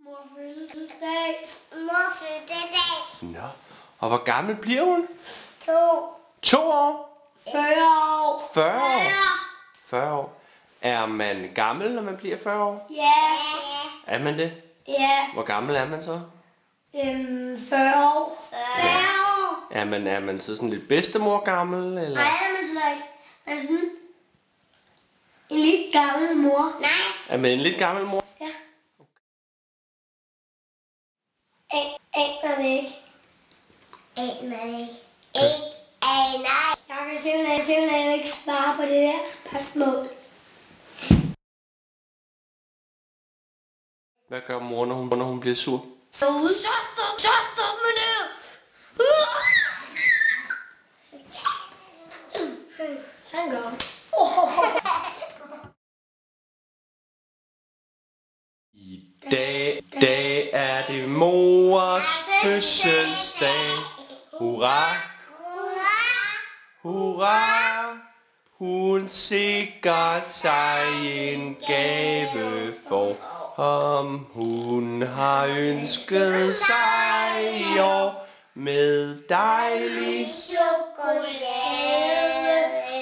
Mor fødselsdag. Mor fødselsdag. Nå, og hvor gammel bliver hun? 2. 2 år? 40 år. 40 år? 40 år. Er man gammel, når man bliver 40 år? Ja. Er man det? Ja. Hvor gammel er man så? 40 år. 40 år. Er man så sådan lidt bedstemor gammel, eller? Nej, man så ikke. Man er sådan en lidt gammel mor. Nej. Er man en lidt gammel mor? Ja. Aner det ikke. Aner ikke. Ikke aner. Jeg kan simpelthen ikke svare på det der spørgsmål. Hvad gør mor, når hun bliver sur? Så stop med det! Sådan gør hun. I dag er det mors fødselsdag. Hurra, hurra. Hun sikrer sig en gave for, om hun har ønsket sig i år med dejlig Chokolade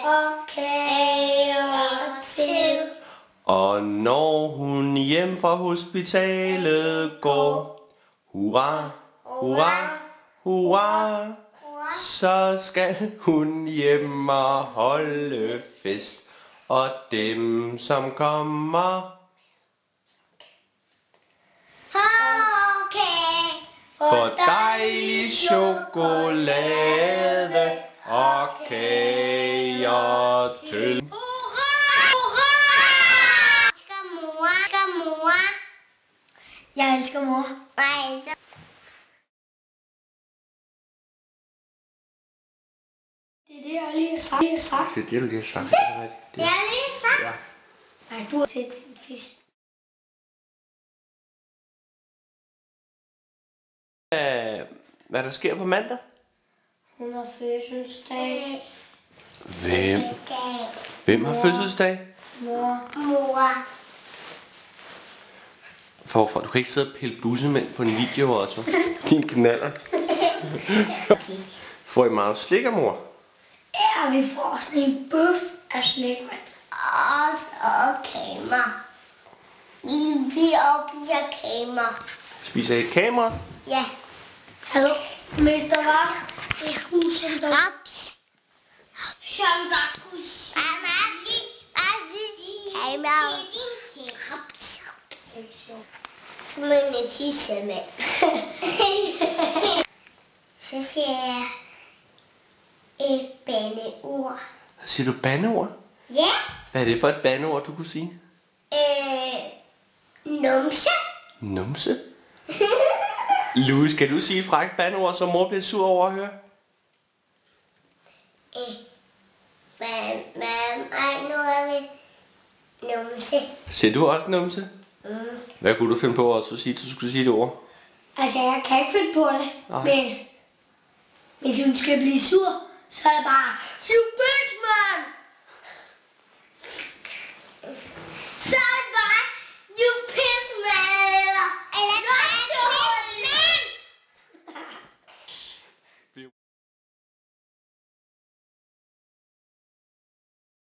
Og kager til. Og når hun hjem fra hospitalet går, hurra, hurra, hurra, så skal hun hjem og holde fest. Og dem, som kommer, får dejlig chokolade og kager til. Jeg elsker mor. Nej. Det er det, jeg lige har sagt. Det er det, du lige har sagt. Jeg har lige sagt. Ja. Nej, du har til en fisk. Hvad der sker på mandag? Hun har fødselsdag. Hvem har fødselsdag? Mor. Forfra, du kan ikke sidde og pille bussemænd på en video, Otto. Din knaller. Får I meget slik af mor? Ja, vi får sådan en bøf af slik, mand. Og kamer. Vi opviser kamer. Spiser I et kamera? Ja. Hallo, Mester var i huset, der... Raps. Som der kunne sige. Kamer. Raps. Men en tissemand. Så siger jeg et bandeord. Siger du bandeord? Ja. Hvad er det for et bandeord, du kunne sige? Numse. Numse? Louis, skal du sige frækt bandeord, så mor bliver sur over at høre? Nu er vi numse. Siger du også numse? Hvad kunne du finde på at sige, du skulle sige det ord? Altså, jeg kan ikke finde på det, Nej. men hvis hun skal blive sur, så er det bare, you bitch, man! Så er det bare, you piss, man! Eller